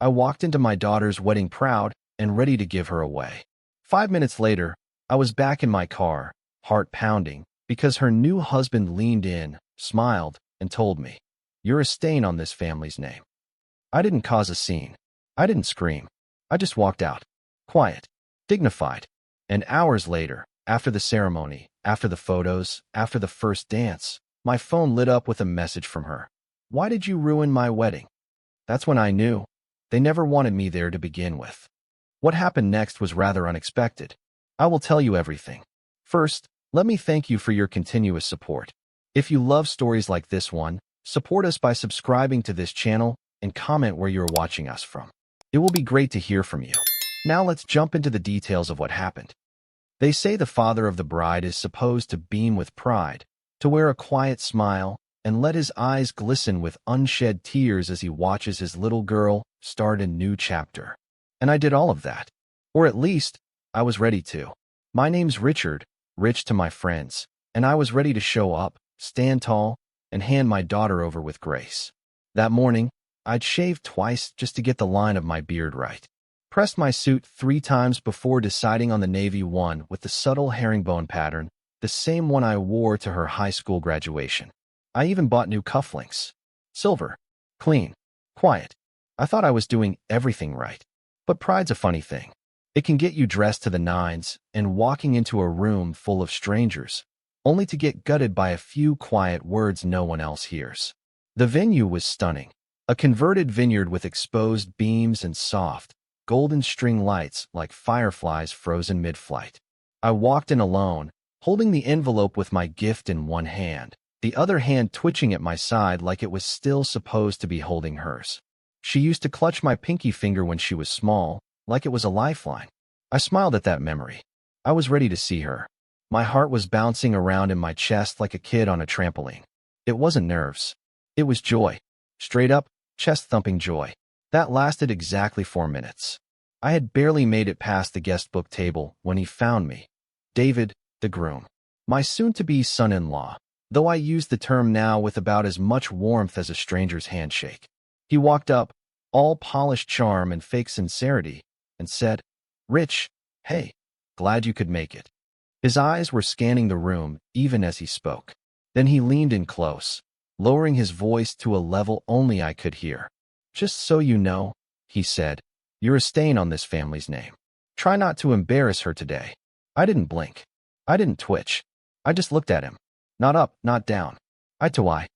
I walked into my daughter's wedding proud and ready to give her away. 5 minutes later, I was back in my car, heart pounding, because her new husband leaned in, smiled, and told me, "You're a stain on this family's name." I didn't cause a scene. I didn't scream. I just walked out, quiet, dignified. And hours later, after the ceremony, after the photos, after the first dance, my phone lit up with a message from her. "Why did you ruin my wedding?" That's when I knew. They never wanted me there to begin with. What happened next was rather unexpected. I will tell you everything. First, let me thank you for your continuous support. If you love stories like this one, support us by subscribing to this channel and comment where you're watching us from. It will be great to hear from you. Now let's jump into the details of what happened. They say the father of the bride is supposed to beam with pride, to wear a quiet smile, and let his eyes glisten with unshed tears as he watches his little girl start a new chapter. And I did all of that. Or at least, I was ready to. My name's Richard, Rich to my friends, and I was ready to show up, stand tall, and hand my daughter over with grace. That morning, I'd shaved twice just to get the line of my beard right. Pressed my suit 3 times before deciding on the navy one with the subtle herringbone pattern, the same one I wore to her high school graduation. I even bought new cufflinks. Silver. Clean. Quiet. I thought I was doing everything right. But pride's a funny thing. It can get you dressed to the nines and walking into a room full of strangers, only to get gutted by a few quiet words no one else hears. The venue was stunning. A converted vineyard with exposed beams and soft, golden string lights like fireflies frozen mid-flight. I walked in alone, holding the envelope with my gift in one hand, the other hand twitching at my side like it was still supposed to be holding hers. She used to clutch my pinky finger when she was small, like it was a lifeline. I smiled at that memory. I was ready to see her. My heart was bouncing around in my chest like a kid on a trampoline. It wasn't nerves. It was joy. Straight up, chest-thumping joy. That lasted exactly 4 minutes. I had barely made it past the guest book table when he found me. David, the groom. My soon-to-be son-in-law, though I use the term now with about as much warmth as a stranger's handshake. He walked up, all polished charm and fake sincerity, and said, "Rich, hey, glad you could make it." His eyes were scanning the room even as he spoke. Then he leaned in close, lowering his voice to a level only I could hear. "Just so you know," he said, "you're a stain on this family's name. Try not to embarrass her today." I didn't blink. I didn't twitch. I just looked at him. Not up, not down. Eye to eye.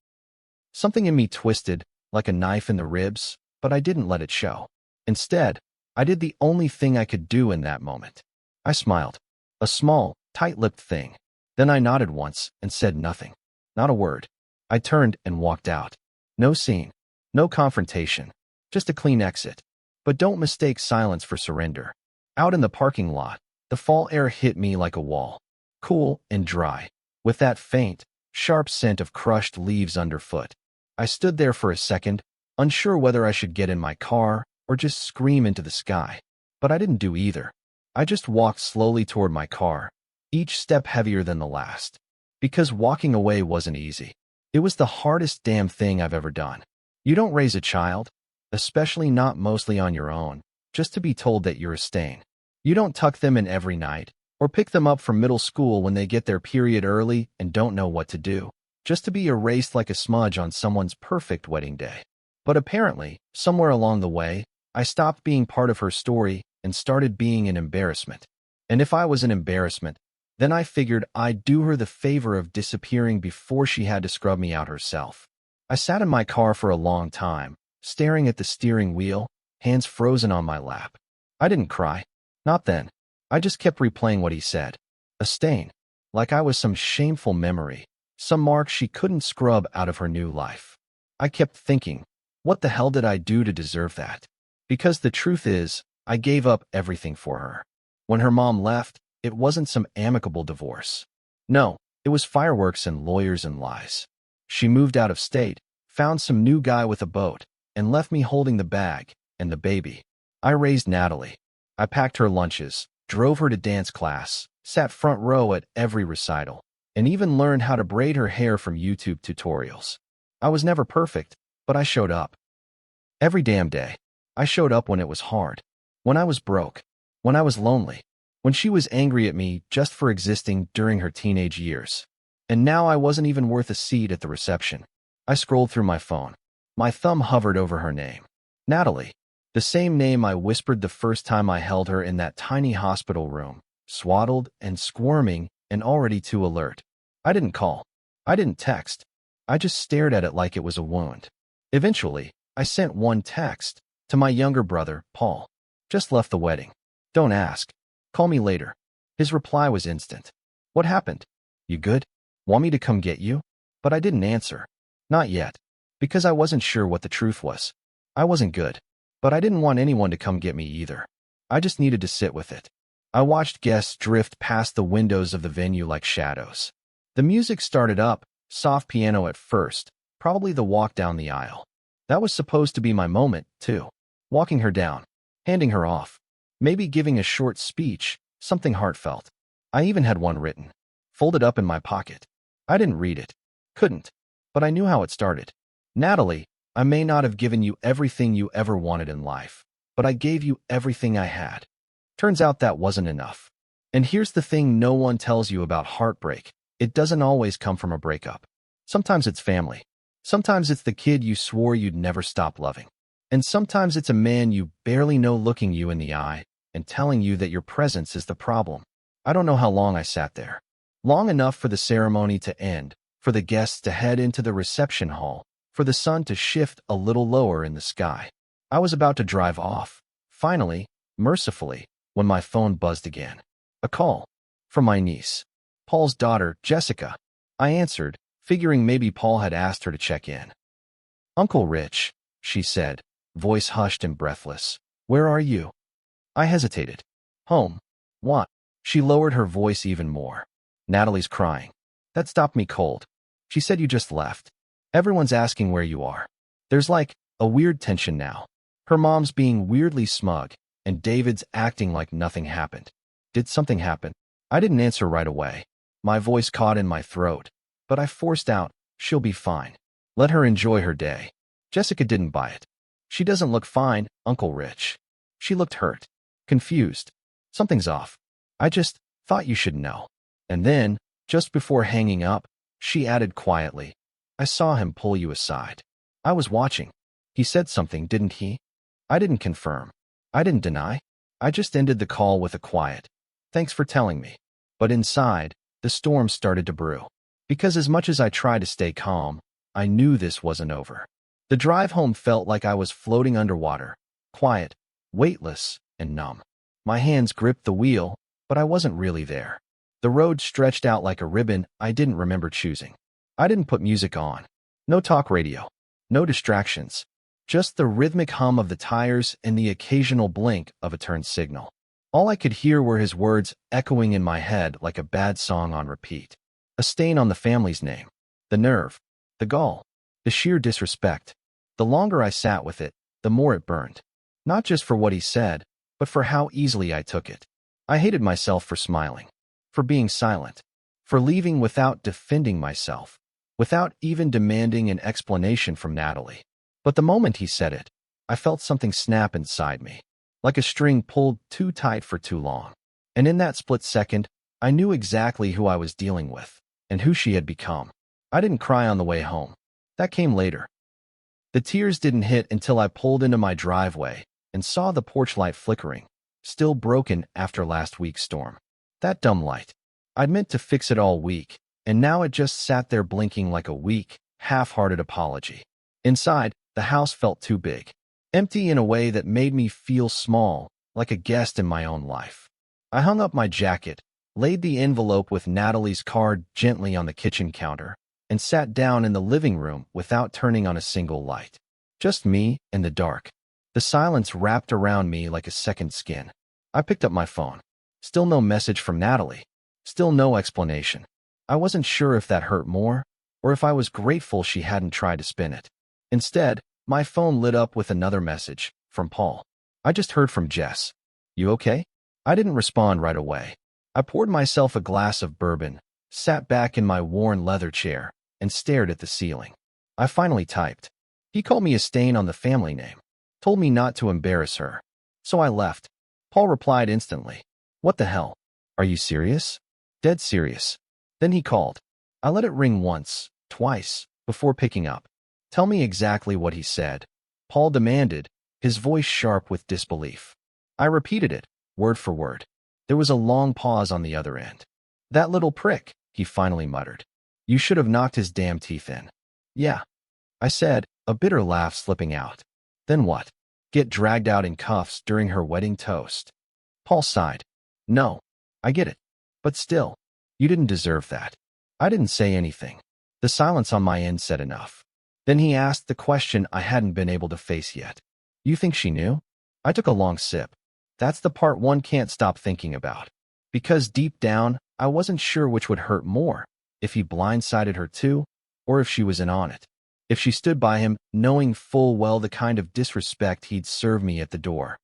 Something in me twisted, like a knife in the ribs, but I didn't let it show. Instead, I did the only thing I could do in that moment. I smiled. A small, tight-lipped thing. Then I nodded once and said nothing. Not a word. I turned and walked out. No scene. No confrontation. Just a clean exit. But don't mistake silence for surrender. Out in the parking lot, the fall air hit me like a wall. Cool and dry, with that faint, sharp scent of crushed leaves underfoot. I stood there for a second, unsure whether I should get in my car or just scream into the sky. But I didn't do either. I just walked slowly toward my car, each step heavier than the last. Because walking away wasn't easy. It was the hardest damn thing I've ever done. You don't raise a child, especially not mostly on your own, just to be told that you're a stain. You don't tuck them in every night, or pick them up from middle school when they get their period early and don't know what to do, just to be erased like a smudge on someone's perfect wedding day. But apparently, somewhere along the way, I stopped being part of her story and started being an embarrassment. And if I was an embarrassment, then I figured I'd do her the favor of disappearing before she had to scrub me out herself. I sat in my car for a long time, staring at the steering wheel, hands frozen on my lap. I didn't cry. Not then. I just kept replaying what he said. A stain. Like I was some shameful memory, some mark she couldn't scrub out of her new life. I kept thinking, what the hell did I do to deserve that? Because the truth is, I gave up everything for her. When her mom left, it wasn't some amicable divorce. No, it was fireworks and lawyers and lies. She moved out of state, found some new guy with a boat, and left me holding the bag and the baby. I raised Natalie. I packed her lunches, drove her to dance class, sat front row at every recital, and even learned how to braid her hair from YouTube tutorials. I was never perfect, but I showed up. Every damn day. I showed up when it was hard, when I was broke, when I was lonely, when she was angry at me just for existing during her teenage years. And now I wasn't even worth a seat at the reception. I scrolled through my phone. My thumb hovered over her name. Natalie. The same name I whispered the first time I held her in that tiny hospital room, swaddled and squirming and already too alert. I didn't call. I didn't text. I just stared at it like it was a wound. Eventually, I sent one text to my younger brother, Paul. Just left the wedding. Don't ask. Call me later. His reply was instant. What happened? You good? Want me to come get you? But I didn't answer. Not yet. Because I wasn't sure what the truth was. I wasn't good. But I didn't want anyone to come get me either. I just needed to sit with it. I watched guests drift past the windows of the venue like shadows. The music started up, soft piano at first, probably the walk down the aisle. That was supposed to be my moment, too. Walking her down, handing her off, maybe giving a short speech, something heartfelt. I even had one written, folded up in my pocket. I didn't read it. Couldn't. But I knew how it started. Natalie, I may not have given you everything you ever wanted in life, but I gave you everything I had. Turns out that wasn't enough. And here's the thing no one tells you about heartbreak. It doesn't always come from a breakup. Sometimes it's family. Sometimes it's the kid you swore you'd never stop loving. And sometimes it's a man you barely know looking you in the eye and telling you that your presence is the problem. I don't know how long I sat there. Long enough for the ceremony to end, for the guests to head into the reception hall, for the sun to shift a little lower in the sky. I was about to drive off. Finally, mercifully, when my phone buzzed again. A call. From my niece. Paul's daughter, Jessica. I answered, figuring maybe Paul had asked her to check in. Uncle Rich, she said, voice hushed and breathless. Where are you? I hesitated. Home. What? She lowered her voice even more. Natalie's crying. That stopped me cold. She said you just left. Everyone's asking where you are. There's like a weird tension now. Her mom's being weirdly smug, and David's acting like nothing happened. Did something happen? I didn't answer right away. My voice caught in my throat, but I forced out, she'll be fine. Let her enjoy her day. Jessica didn't buy it. She doesn't look fine, Uncle Rich. She looked hurt, confused. Something's off. I just thought you should know. And then, just before hanging up, she added quietly, I saw him pull you aside. I was watching. He said something, didn't he? I didn't confirm. I didn't deny. I just ended the call with a quiet, thanks for telling me. But inside, the storm started to brew. Because as much as I tried to stay calm, I knew this wasn't over. The drive home felt like I was floating underwater, quiet, weightless, and numb. My hands gripped the wheel, but I wasn't really there. The road stretched out like a ribbon I didn't remember choosing. I didn't put music on. No talk radio. No distractions. Just the rhythmic hum of the tires and the occasional blink of a turn signal. All I could hear were his words echoing in my head like a bad song on repeat. A stain on the family's name. The nerve. The gall. The sheer disrespect. The longer I sat with it, the more it burned. Not just for what he said, but for how easily I took it. I hated myself for smiling. For being silent. For leaving without defending myself. Without even demanding an explanation from Natalie. But the moment he said it, I felt something snap inside me. Like a string pulled too tight for too long. And in that split second, I knew exactly who I was dealing with, and who she had become. I didn't cry on the way home. That came later. The tears didn't hit until I pulled into my driveway and saw the porch light flickering, still broken after last week's storm. That dumb light. I'd meant to fix it all week, and now it just sat there blinking like a weak, half-hearted apology. Inside, the house felt too big. Empty in a way that made me feel small, like a guest in my own life. I hung up my jacket, laid the envelope with Natalie's card gently on the kitchen counter, and sat down in the living room without turning on a single light. Just me and the dark. The silence wrapped around me like a second skin. I picked up my phone. Still no message from Natalie. Still no explanation. I wasn't sure if that hurt more, or if I was grateful she hadn't tried to spin it. Instead, my phone lit up with another message, from Paul. I just heard from Jess. You okay? I didn't respond right away. I poured myself a glass of bourbon, sat back in my worn leather chair, and stared at the ceiling. I finally typed. He called me a stain on the family name. told me not to embarrass her. So I left. Paul replied instantly. What the hell? Are you serious? Dead serious. Then he called. I let it ring once, twice, before picking up. Tell me exactly what he said, Paul demanded, his voice sharp with disbelief. I repeated it, word for word. There was a long pause on the other end. That little prick, he finally muttered. You should have knocked his damn teeth in. Yeah, I said, a bitter laugh slipping out. Then what? Get dragged out in cuffs during her wedding toast. Paul sighed. No, I get it. But still, you didn't deserve that. I didn't say anything. The silence on my end said enough. Then he asked the question I hadn't been able to face yet. You think she knew? I took a long sip. That's the part one can't stop thinking about. Because deep down, I wasn't sure which would hurt more, if he blindsided her too, or if she was in on it. If she stood by him, knowing full well the kind of disrespect he'd serve me at the door.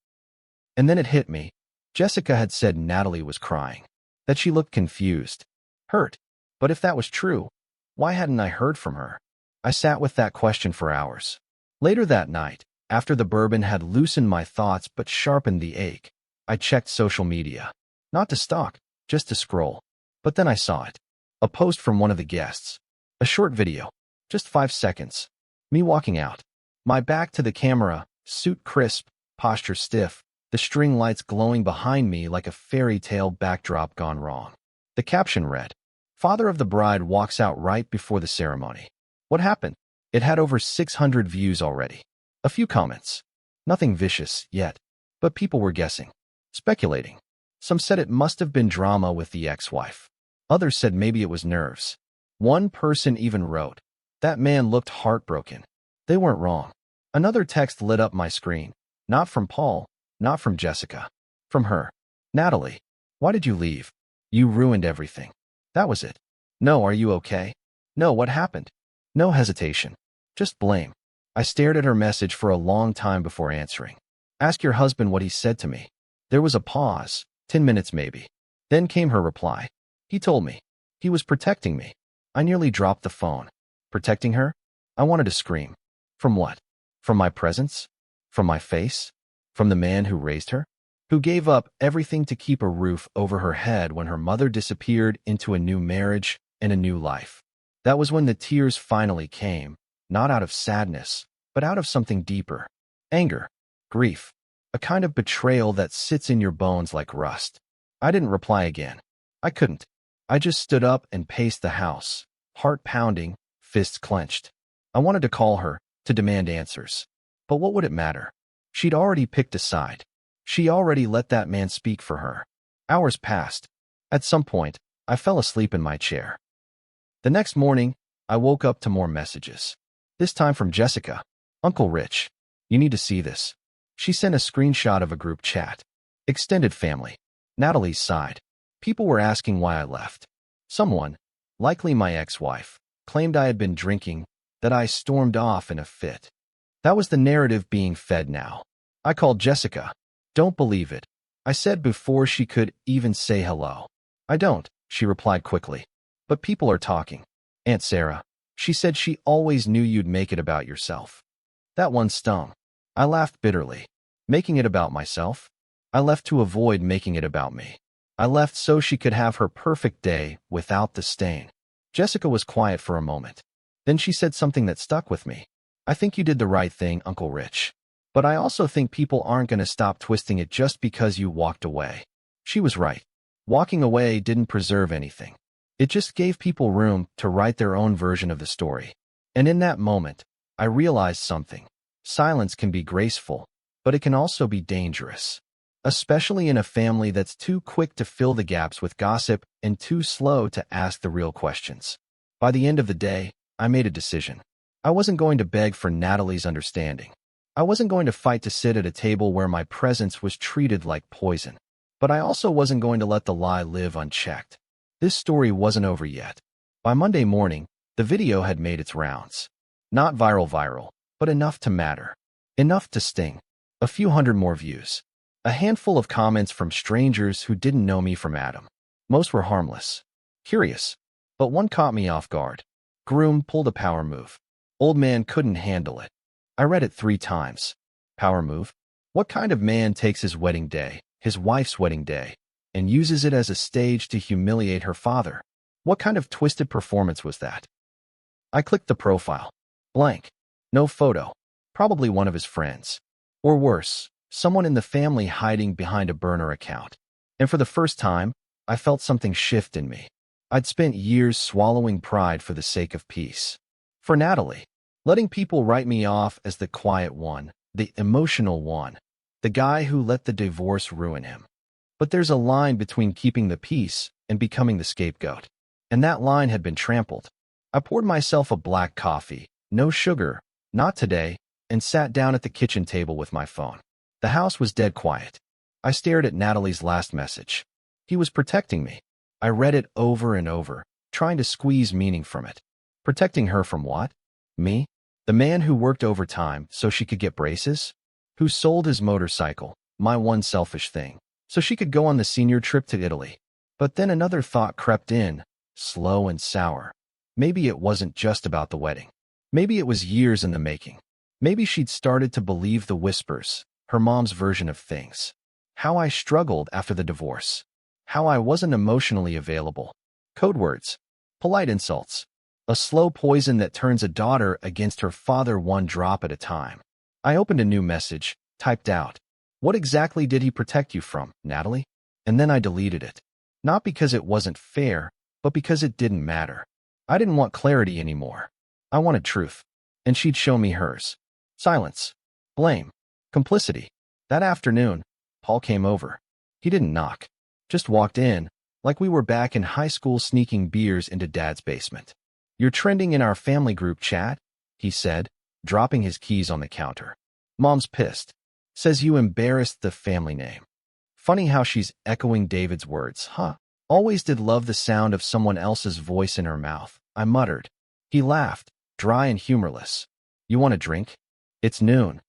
And then it hit me. Jessica had said Natalie was crying, that she looked confused, hurt. But if that was true, why hadn't I heard from her? I sat with that question for hours. Later that night, after the bourbon had loosened my thoughts but sharpened the ache, I checked social media. Not to stalk, just to scroll. But then I saw it. A post from one of the guests. A short video. Just 5 seconds. Me walking out. My back to the camera, suit crisp, posture stiff, the string lights glowing behind me like a fairy tale backdrop gone wrong. The caption read, Father of the bride walks out right before the ceremony. What happened? It had over 600 views already. A few comments. Nothing vicious yet, but people were guessing, speculating. Some said it must have been drama with the ex-wife. Others said maybe it was nerves. One person even wrote, that man looked heartbroken. They weren't wrong. Another text lit up my screen. Not from Paul, not from Jessica. From her. Natalie, why did you leave? You ruined everything. That was it. No, are you okay? No, what happened? No hesitation. Just blame. I stared at her message for a long time before answering. Ask your husband what he said to me. There was a pause, 10 minutes maybe. Then came her reply. He told me. He was protecting me. I nearly dropped the phone. Protecting her? I wanted to scream. From what? From my presence? From my face? From the man who raised her? Who gave up everything to keep a roof over her head when her mother disappeared into a new marriage and a new life. That was when the tears finally came, not out of sadness, but out of something deeper. Anger, grief, a kind of betrayal that sits in your bones like rust. I didn't reply again. I couldn't. I just stood up and paced the house, heart pounding, fists clenched. I wanted to call her, to demand answers. But what would it matter? She'd already picked a side. She already let that man speak for her. Hours passed. At some point, I fell asleep in my chair. The next morning, I woke up to more messages. This time from Jessica. Uncle Rich, you need to see this. She sent a screenshot of a group chat. Extended family. Natalie's side. People were asking why I left. Someone, likely my ex-wife, claimed I had been drinking, that I stormed off in a fit. That was the narrative being fed now. I called Jessica. Don't believe it, I said before she could even say hello. I don't, she replied quickly. But people are talking. Aunt Sarah, she said she always knew you'd make it about yourself. That one stung. I laughed bitterly. Making it about myself? I left to avoid making it about me. I left so she could have her perfect day without the stain. Jessica was quiet for a moment. Then she said something that stuck with me. I think you did the right thing, Uncle Rich. But I also think people aren't going to stop twisting it just because you walked away. She was right. Walking away didn't preserve anything. It just gave people room to write their own version of the story. And in that moment, I realized something. Silence can be graceful, but it can also be dangerous. Especially in a family that's too quick to fill the gaps with gossip and too slow to ask the real questions. By the end of the day, I made a decision. I wasn't going to beg for Natalie's understanding. I wasn't going to fight to sit at a table where my presence was treated like poison. But I also wasn't going to let the lie live unchecked. This story wasn't over yet. By Monday morning, the video had made its rounds. Not viral, but enough to matter. Enough to sting. A few hundred more views. A handful of comments from strangers who didn't know me from Adam. Most were harmless. Curious. But one caught me off guard. Groom pulled a power move. Old man couldn't handle it. I read it 3 times. Power move? What kind of man takes his wedding day, his wife's wedding day, and uses it as a stage to humiliate her father? What kind of twisted performance was that? I clicked the profile. Blank. No photo. Probably one of his friends. Or worse, someone in the family hiding behind a burner account. And for the first time, I felt something shift in me. I'd spent years swallowing pride for the sake of peace. For Natalie, letting people write me off as the quiet one, the emotional one, the guy who let the divorce ruin him. But there's a line between keeping the peace and becoming the scapegoat. And that line had been trampled. I poured myself a black coffee, no sugar, not today, and sat down at the kitchen table with my phone. The house was dead quiet. I stared at Natalie's last message. He was protecting me. I read it over and over, trying to squeeze meaning from it. Protecting her from what? Me? The man who worked overtime so she could get braces? Who sold his motorcycle, my one selfish thing, so she could go on the senior trip to Italy. But then another thought crept in, slow and sour. Maybe it wasn't just about the wedding. Maybe it was years in the making. Maybe she'd started to believe the whispers, her mom's version of things. How I struggled after the divorce. How I wasn't emotionally available. Code words. Polite insults. A slow poison that turns a daughter against her father one drop at a time. I opened a new message, typed out, "What exactly did he protect you from, Natalie?" And then I deleted it. Not because it wasn't fair, but because it didn't matter. I didn't want clarity anymore. I wanted truth. And she'd show me hers. Silence. Blame. Complicity. That afternoon, Paul came over. He didn't knock. Just walked in, like we were back in high school sneaking beers into Dad's basement. "You're trending in our family group chat," he said, dropping his keys on the counter. "Mom's pissed. Says you embarrassed the family name." Funny how she's echoing David's words, huh? Always did love the sound of someone else's voice in her mouth, I muttered. He laughed, dry and humorless. "You want a drink? It's noon."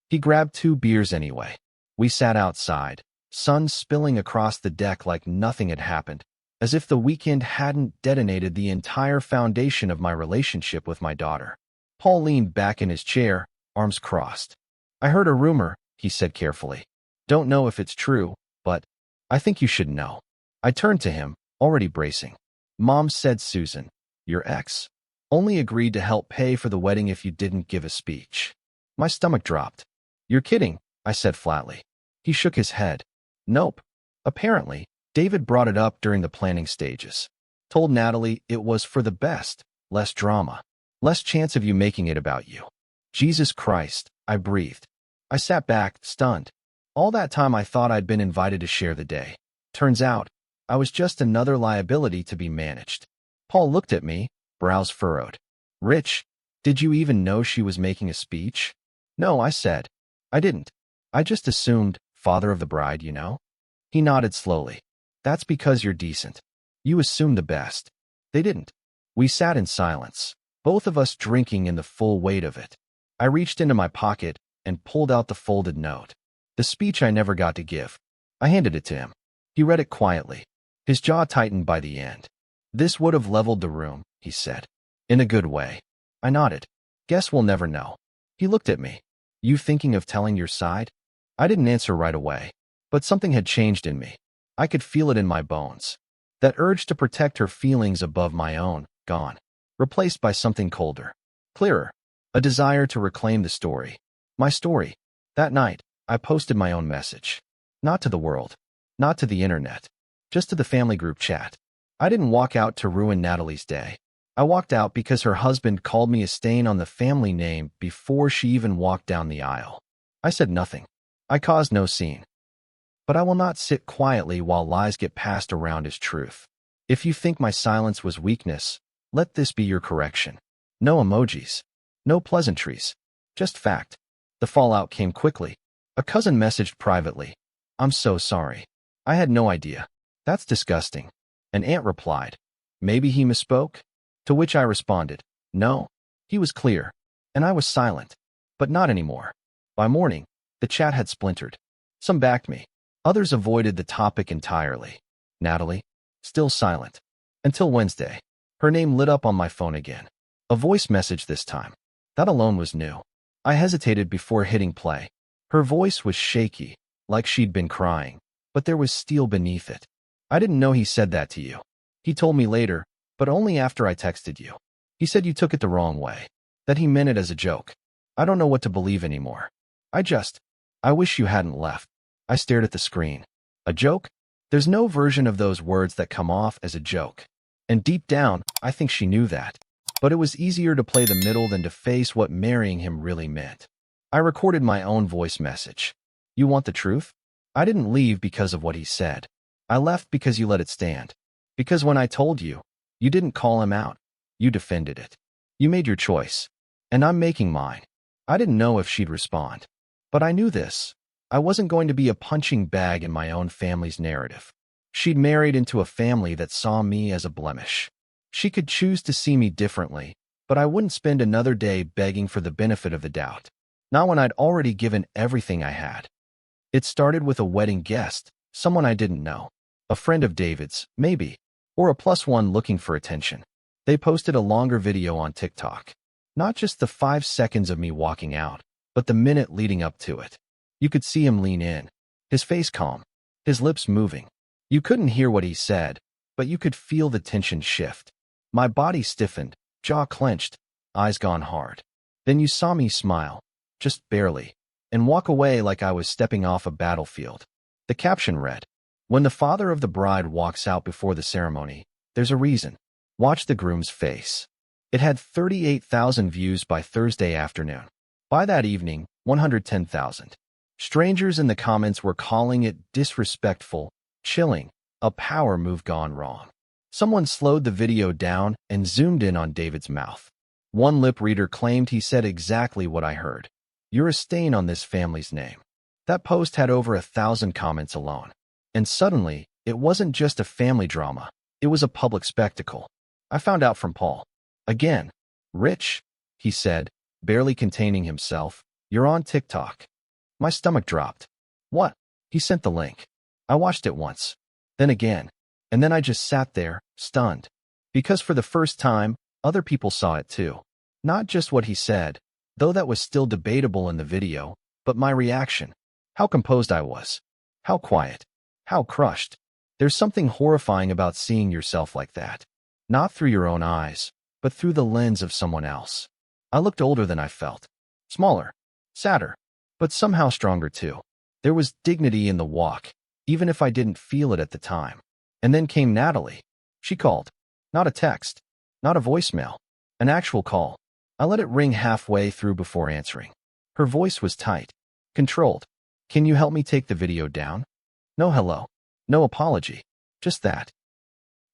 He grabbed 2 beers anyway. We sat outside, sun spilling across the deck like nothing had happened, as if the weekend hadn't detonated the entire foundation of my relationship with my daughter. Paul leaned back in his chair, arms crossed. "I heard a rumor," he said carefully. "Don't know if it's true, but I think you should know." I turned to him, already bracing. "Mom said Susan, your ex, only agreed to help pay for the wedding if you didn't give a speech." My stomach dropped. "You're kidding," I said flatly. He shook his head. "Nope. Apparently, David brought it up during the planning stages. Told Natalie it was for the best, less drama, less chance of you making it about you." Jesus Christ, I breathed. I sat back, stunned. All that time I thought I'd been invited to share the day. Turns out, I was just another liability to be managed. Paul looked at me, brows furrowed. "Rich, did you even know she was making a speech?" "No," I said. "I didn't. I just assumed, father of the bride, you know." He nodded slowly. "That's because you're decent. You assume the best. They didn't." We sat in silence, both of us drinking in the full weight of it. I reached into my pocket and pulled out the folded note. The speech I never got to give. I handed it to him. He read it quietly. His jaw tightened by the end. "This would have leveled the room," he said. "In a good way." I nodded. "Guess we'll never know." He looked at me. "You thinking of telling your side?" I didn't answer right away, but something had changed in me. I could feel it in my bones. That urge to protect her feelings above my own, gone. Replaced by something colder, clearer. A desire to reclaim the story. My story. That night, I posted my own message. Not to the world. Not to the internet. Just to the family group chat. I didn't walk out to ruin Natalie's day. I walked out because her husband called me a stain on the family name before she even walked down the aisle. I said nothing. I caused no scene. But I will not sit quietly while lies get passed around as truth. If you think my silence was weakness, let this be your correction. No emojis. No pleasantries. Just fact. The fallout came quickly. A cousin messaged privately. "I'm so sorry. I had no idea. That's disgusting." An aunt replied. "Maybe he misspoke?" To which I responded, "No, he was clear." And I was silent. But not anymore. By morning, the chat had splintered. Some backed me. Others avoided the topic entirely. Natalie, still silent. Until Wednesday. Her name lit up on my phone again. A voice message this time. That alone was new. I hesitated before hitting play. Her voice was shaky, like she'd been crying, but there was steel beneath it. I didn't know he said that to you. He told me later, but only after I texted you. He said you took it the wrong way, that he meant it as a joke. I don't know what to believe anymore. I wish you hadn't left. I stared at the screen. A joke? There's no version of those words that come off as a joke. And deep down, I think she knew that. But it was easier to play the middle than to face what marrying him really meant. I recorded my own voice message. You want the truth? I didn't leave because of what he said. I left because you let it stand. Because when I told you, you didn't call him out. You defended it. You made your choice. And I'm making mine. I didn't know if she'd respond. But I knew this. I wasn't going to be a punching bag in my own family's narrative. She'd married into a family that saw me as a blemish. She could choose to see me differently, but I wouldn't spend another day begging for the benefit of the doubt. Not when I'd already given everything I had. It started with a wedding guest, someone I didn't know. A friend of David's, maybe. Or a +1 looking for attention. They posted a longer video on TikTok. Not just the 5 seconds of me walking out, but the minute leading up to it. You could see him lean in, his face calm, his lips moving. You couldn't hear what he said, but you could feel the tension shift. My body stiffened, jaw clenched, eyes gone hard. Then you saw me smile, just barely, and walk away like I was stepping off a battlefield. The caption read, "When the father of the bride walks out before the ceremony, there's a reason. Watch the groom's face." It had 38,000 views by Thursday afternoon. By that evening, 110,000. Strangers in the comments were calling it disrespectful, chilling, a power move gone wrong. Someone slowed the video down and zoomed in on David's mouth. One lip reader claimed he said exactly what I heard. "You're a stain on this family's name." That post had over 1,000 comments alone. And suddenly, it wasn't just a family drama. It was a public spectacle. I found out from Paul. Again. "Rich," he said, barely containing himself, "you're on TikTok." My stomach dropped. "What?" He sent the link. I watched it once. Then again. And then I just sat there, stunned. Because for the first time, other people saw it too. Not just what he said, though that was still debatable in the video, but my reaction. How composed I was. How quiet. How crushed. There's something horrifying about seeing yourself like that. Not through your own eyes, but through the lens of someone else. I looked older than I felt. Smaller. Sadder. But somehow stronger too. There was dignity in the walk, even if I didn't feel it at the time. And then came Natalie. She called. Not a text. Not a voicemail. An actual call. I let it ring halfway through before answering. Her voice was tight. Controlled. "Can you help me take the video down?" No hello. No apology. Just that.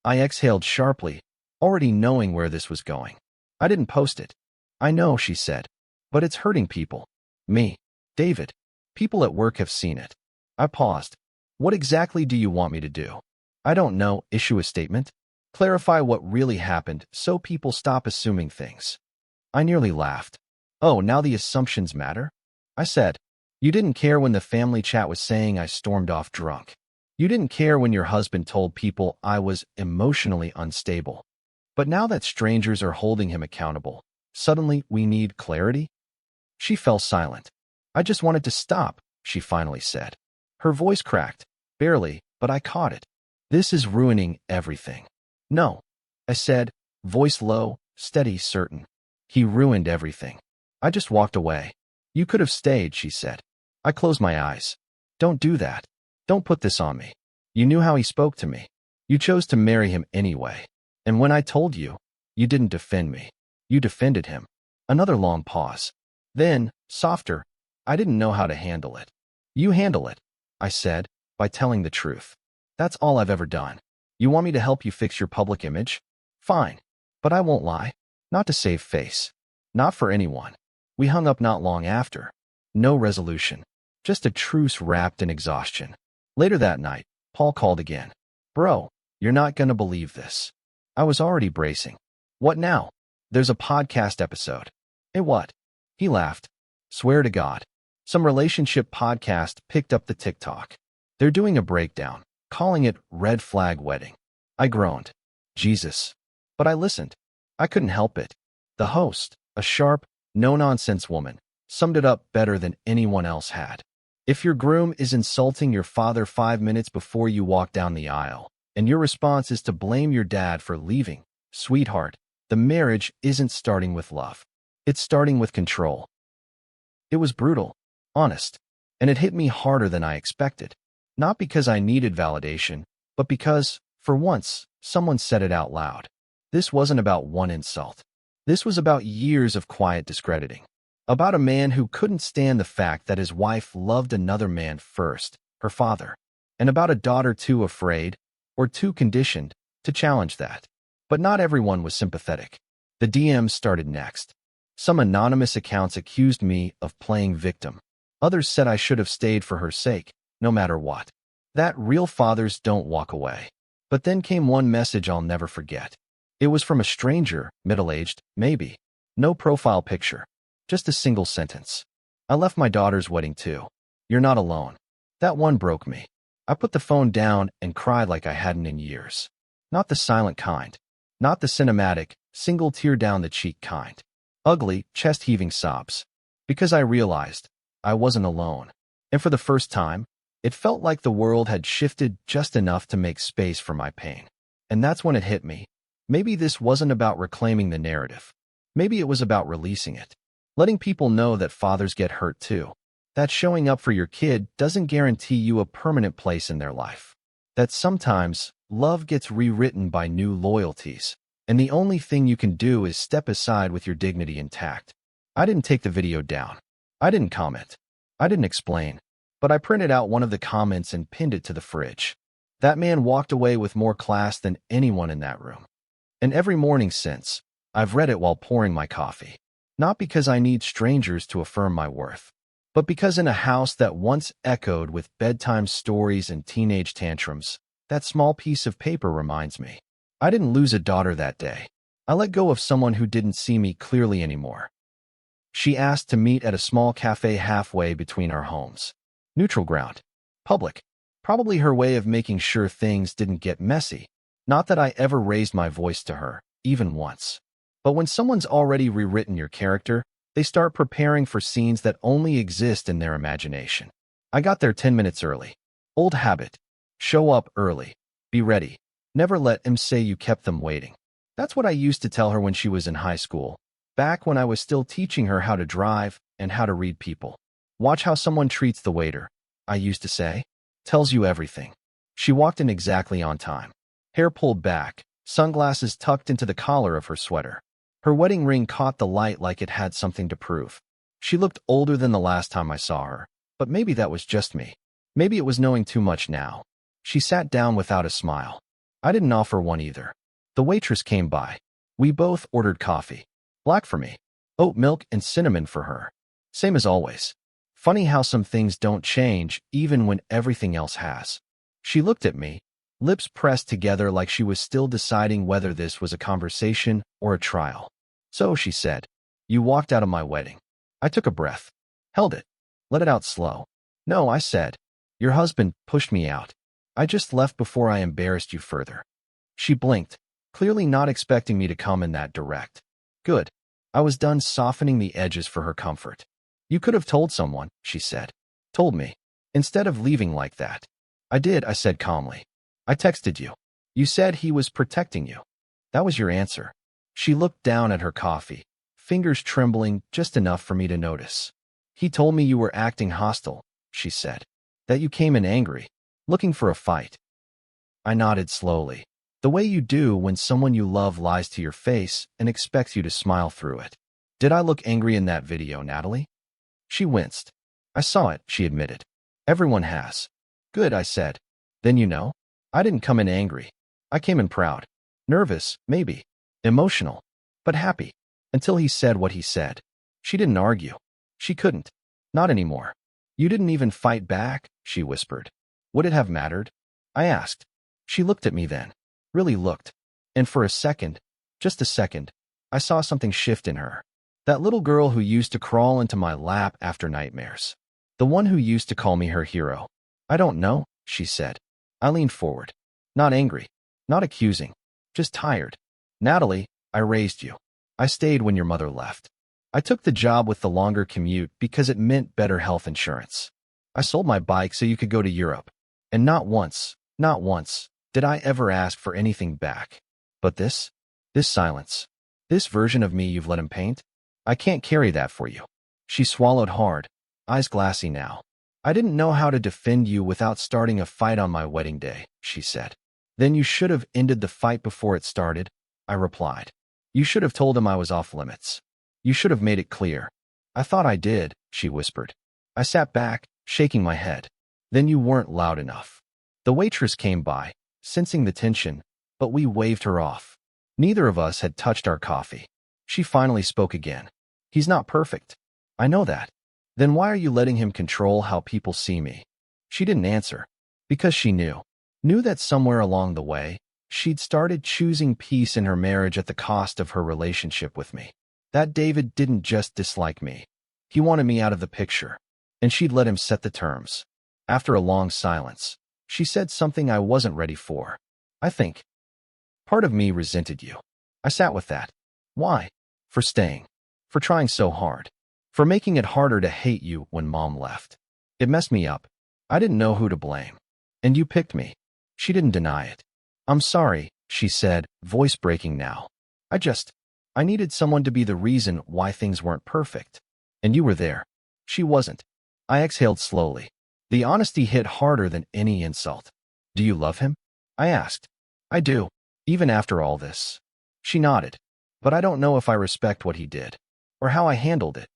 I exhaled sharply, already knowing where this was going. "I didn't post it." "I know," she said. "But it's hurting people. Me. David. People at work have seen it." I paused. "What exactly do you want me to do?" "I don't know. Issue a statement? Clarify what really happened so people stop assuming things." I nearly laughed. "Oh, now the assumptions matter?" I said. "You didn't care when the family chat was saying I stormed off drunk. You didn't care when your husband told people I was emotionally unstable. But now that strangers are holding him accountable, suddenly we need clarity?" She fell silent. "I just wanted to stop," she finally said. Her voice cracked. Barely, but I caught it. "This is ruining everything." "No," I said, voice low, steady, certain. "He ruined everything." I just walked away. "You could have stayed," she said. I closed my eyes. "Don't do that. Don't put this on me. You knew how he spoke to me. You chose to marry him anyway. And when I told you, you didn't defend me. You defended him." Another long pause. Then, softer, "I didn't know how to handle it." "You handle it," I said, "by telling the truth. That's all I've ever done. You want me to help you fix your public image? Fine. But I won't lie. Not to save face. Not for anyone." We hung up not long after. No resolution. Just a truce wrapped in exhaustion. Later that night, Paul called again. "Bro, you're not gonna believe this." I was already bracing. "What now?" "There's a podcast episode." "Eh, what?" He laughed. "Swear to God. Some relationship podcast picked up the TikTok. They're doing a breakdown, calling it Red Flag Wedding." I groaned. Jesus. But I listened. I couldn't help it. The host, a sharp, no-nonsense woman, summed it up better than anyone else had. If your groom is insulting your father 5 minutes before you walk down the aisle, and your response is to blame your dad for leaving, sweetheart, the marriage isn't starting with love. It's starting with control. It was brutal, honest, and it hit me harder than I expected. Not because I needed validation, but because, for once, someone said it out loud. This wasn't about one insult. This was about years of quiet discrediting. About a man who couldn't stand the fact that his wife loved another man first, her father. And about a daughter too afraid, or too conditioned, to challenge that. But not everyone was sympathetic. The DMs started next. Some anonymous accounts accused me of playing victim. Others said I should have stayed for her sake, no matter what. That real fathers don't walk away. But then came one message I'll never forget. It was from a stranger, middle-aged, maybe. No profile picture. Just a single sentence. I left my daughter's wedding too. You're not alone. That one broke me. I put the phone down and cried like I hadn't in years. Not the silent kind. Not the cinematic, single tear down the cheek kind. Ugly, chest-heaving sobs. Because I realized I wasn't alone. And for the first time, it felt like the world had shifted just enough to make space for my pain. And that's when it hit me. Maybe this wasn't about reclaiming the narrative. Maybe it was about releasing it. Letting people know that fathers get hurt too. That showing up for your kid doesn't guarantee you a permanent place in their life. That sometimes love gets rewritten by new loyalties. And the only thing you can do is step aside with your dignity intact. I didn't take the video down. I didn't comment. I didn't explain. But I printed out one of the comments and pinned it to the fridge. That man walked away with more class than anyone in that room. And every morning since, I've read it while pouring my coffee. Not because I need strangers to affirm my worth, but because in a house that once echoed with bedtime stories and teenage tantrums, that small piece of paper reminds me. I didn't lose a daughter that day. I let go of someone who didn't see me clearly anymore. She asked to meet at a small cafe halfway between our homes. Neutral ground. Public. Probably her way of making sure things didn't get messy. Not that I ever raised my voice to her, even once. But when someone's already rewritten your character, they start preparing for scenes that only exist in their imagination. I got there 10 minutes early. Old habit. Show up early. Be ready. Never let them say you kept them waiting. That's what I used to tell her when she was in high school, back when I was still teaching her how to drive and how to read people. Watch how someone treats the waiter, I used to say. Tells you everything. She walked in exactly on time. Hair pulled back, sunglasses tucked into the collar of her sweater. Her wedding ring caught the light like it had something to prove. She looked older than the last time I saw her, but maybe that was just me. Maybe it was knowing too much now. She sat down without a smile. I didn't offer one either. The waitress came by. We both ordered coffee. Black for me. Oat milk and cinnamon for her. Same as always. Funny how some things don't change even when everything else has. She looked at me, lips pressed together like she was still deciding whether this was a conversation or a trial. So, she said, you walked out of my wedding. I took a breath. Held it. Let it out slow. No, I said. Your husband pushed me out. I just left before I embarrassed you further. She blinked, clearly not expecting me to come in that direct. Good. I was done softening the edges for her comfort. You could have told someone, she said. Told me. Instead of leaving like that. I did, I said calmly. I texted you. You said he was protecting you. That was your answer. She looked down at her coffee, fingers trembling just enough for me to notice. He told me you were acting hostile, she said. That you came in angry, looking for a fight. I nodded slowly, the way you do when someone you love lies to your face and expects you to smile through it. Did I look angry in that video, Natalie? She winced. I saw it, she admitted. Everyone has. Good, I said. Then you know? I didn't come in angry. I came in proud. Nervous, maybe. Emotional. But happy. Until he said what he said. She didn't argue. She couldn't. Not anymore. You didn't even fight back, she whispered. Would it have mattered? I asked. She looked at me then. Really looked. And for a second, just a second, I saw something shift in her. That little girl who used to crawl into my lap after nightmares. The one who used to call me her hero. I don't know, she said. I leaned forward. Not angry. Not accusing. Just tired. Natalie, I raised you. I stayed when your mother left. I took the job with the longer commute because it meant better health insurance. I sold my bike so you could go to Europe. And not once, did I ever ask for anything back. But this silence, this version of me you've let him paint, I can't carry that for you. She swallowed hard, eyes glassy now. I didn't know how to defend you without starting a fight on my wedding day, she said. Then you should have ended the fight before it started, I replied. You should have told him I was off limits. You should have made it clear. I thought I did, she whispered. I sat back, shaking my head. Then you weren't loud enough. The waitress came by, sensing the tension, but we waved her off. Neither of us had touched our coffee. She finally spoke again. He's not perfect. I know that. Then why are you letting him control how people see me? She didn't answer, because she knew that somewhere along the way, she'd started choosing peace in her marriage at the cost of her relationship with me. That David didn't just dislike me. He wanted me out of the picture, and she'd let him set the terms. After a long silence, she said something I wasn't ready for. I think part of me resented you. I sat with that. Why? For staying. For trying so hard. For making it harder to hate you when Mom left. It messed me up. I didn't know who to blame. And you picked me. She didn't deny it. I'm sorry, she said, voice breaking now. I needed someone to be the reason why things weren't perfect. And you were there. She wasn't. I exhaled slowly. The honesty hit harder than any insult. Do you love him? I asked. I do. Even after all this. She nodded. But I don't know if I respect what he did. Or how I handled it.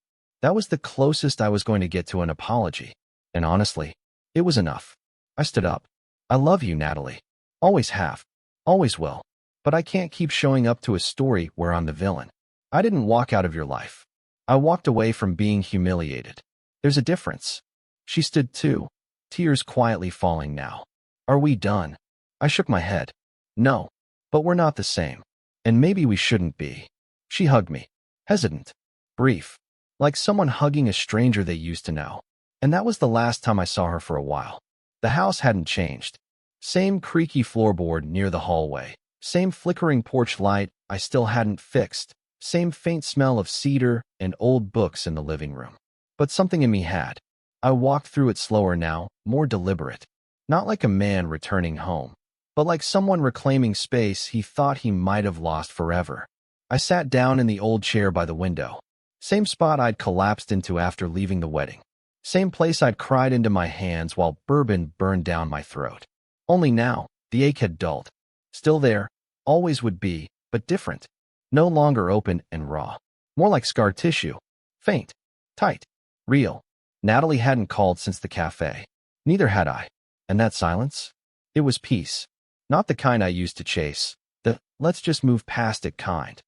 That was the closest I was going to get to an apology. And honestly, it was enough. I stood up. I love you, Natalie. Always have. Always will. But I can't keep showing up to a story where I'm the villain. I didn't walk out of your life. I walked away from being humiliated. There's a difference. She stood too, tears quietly falling now. Are we done? I shook my head. No. But we're not the same. And maybe we shouldn't be. She hugged me. Hesitant. Brief. Like someone hugging a stranger they used to know. And that was the last time I saw her for a while. The house hadn't changed. Same creaky floorboard near the hallway. Same flickering porch light I still hadn't fixed. Same faint smell of cedar and old books in the living room. But something in me had. I walked through it slower now, more deliberate. Not like a man returning home, but like someone reclaiming space he thought he might have lost forever. I sat down in the old chair by the window. Same spot I'd collapsed into after leaving the wedding. Same place I'd cried into my hands while bourbon burned down my throat. Only now, the ache had dulled. Still there, always would be, but different. No longer open and raw. More like scar tissue. Faint. Tight. Real. Natalie hadn't called since the cafe. Neither had I. And that silence? It was peace. Not the kind I used to chase. The let's just move past it kind.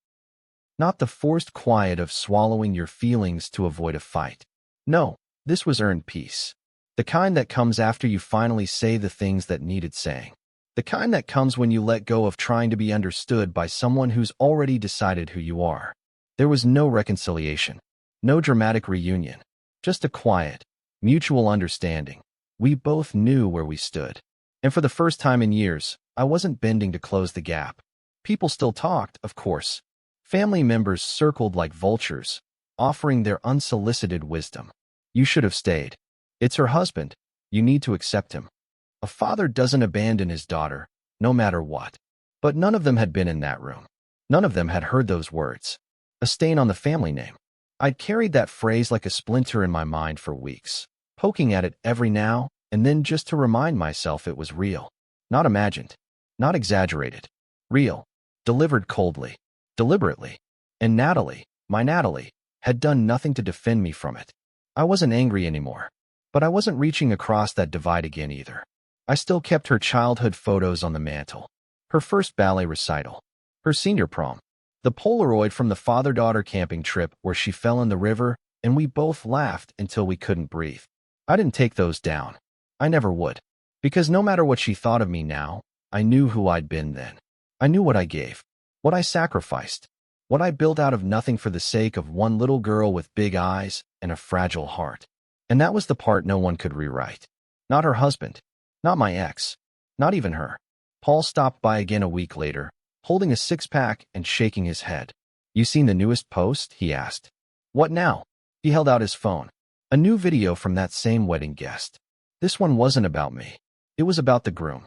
Not the forced quiet of swallowing your feelings to avoid a fight. No, this was earned peace. The kind that comes after you finally say the things that needed saying. The kind that comes when you let go of trying to be understood by someone who's already decided who you are. There was no reconciliation. No dramatic reunion. Just a quiet, mutual understanding. We both knew where we stood. And for the first time in years, I wasn't bending to close the gap. People still talked, of course. Family members circled like vultures, offering their unsolicited wisdom. You should have stayed. It's her husband. You need to accept him. A father doesn't abandon his daughter, no matter what. But none of them had been in that room. None of them had heard those words. A stain on the family name. I'd carried that phrase like a splinter in my mind for weeks, poking at it every now and then just to remind myself it was real. Not imagined. Not exaggerated. Real. Delivered coldly. Deliberately. And Natalie, my Natalie, had done nothing to defend me from it. I wasn't angry anymore. But I wasn't reaching across that divide again either. I still kept her childhood photos on the mantle. Her first ballet recital. Her senior prom. The Polaroid from the father-daughter camping trip where she fell in the river and we both laughed until we couldn't breathe. I didn't take those down. I never would. Because no matter what she thought of me now, I knew who I'd been then. I knew what I gave. What I sacrificed. What I built out of nothing for the sake of one little girl with big eyes and a fragile heart. And that was the part no one could rewrite. Not her husband. Not my ex. Not even her. Paul stopped by again a week later, holding a six-pack and shaking his head. You seen the newest post? He asked. What now? He held out his phone. A new video from that same wedding guest. This one wasn't about me. It was about the groom.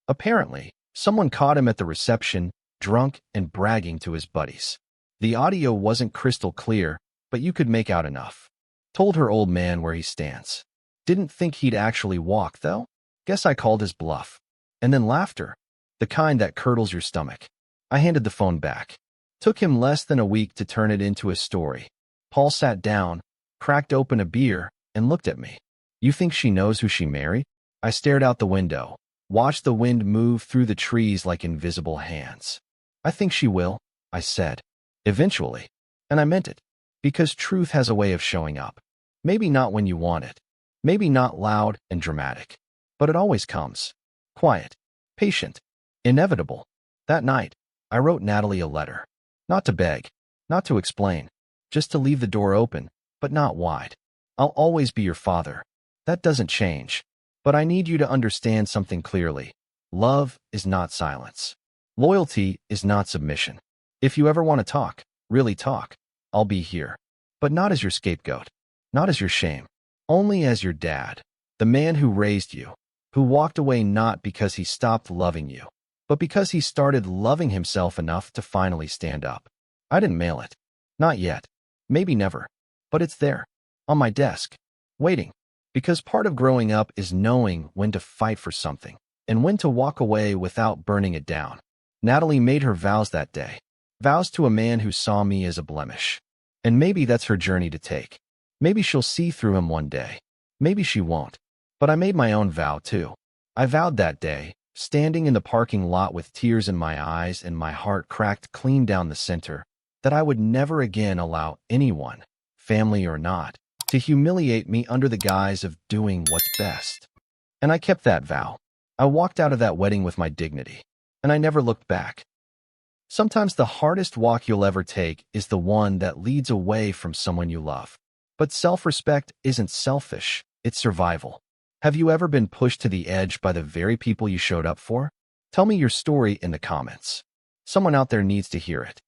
Apparently, someone caught him at the reception, drunk and bragging to his buddies. The audio wasn't crystal clear, but you could make out enough. Told her old man where he stands. Didn't think he'd actually walk, though. Guess I called his bluff. And then laughter. The kind that curdles your stomach. I handed the phone back. Took him less than a week to turn it into a story. Paul sat down, cracked open a beer, and looked at me. You think she knows who she married? I stared out the window, watched the wind move through the trees like invisible hands. I think she will, I said. Eventually. And I meant it. Because truth has a way of showing up. Maybe not when you want it. Maybe not loud and dramatic. But it always comes. Quiet. Patient. Inevitable. That night, I wrote Natalie a letter. Not to beg. Not to explain. Just to leave the door open, but not wide. I'll always be your father. That doesn't change. But I need you to understand something clearly. Love is not silence. Loyalty is not submission. If you ever want to talk, really talk, I'll be here. But not as your scapegoat. Not as your shame. Only as your dad. The man who raised you. Who walked away not because he stopped loving you, but because he started loving himself enough to finally stand up. I didn't mail it. Not yet. Maybe never. But it's there. On my desk. Waiting. Because part of growing up is knowing when to fight for something and when to walk away without burning it down. Natalie made her vows that day. Vows to a man who saw me as a blemish. And maybe that's her journey to take. Maybe she'll see through him one day. Maybe she won't. But I made my own vow too. I vowed that day, standing in the parking lot with tears in my eyes and my heart cracked clean down the center, that I would never again allow anyone, family or not, to humiliate me under the guise of doing what's best. And I kept that vow. I walked out of that wedding with my dignity. And I never looked back. Sometimes the hardest walk you'll ever take is the one that leads away from someone you love. But self-respect isn't selfish, it's survival. Have you ever been pushed to the edge by the very people you showed up for? Tell me your story in the comments. Someone out there needs to hear it.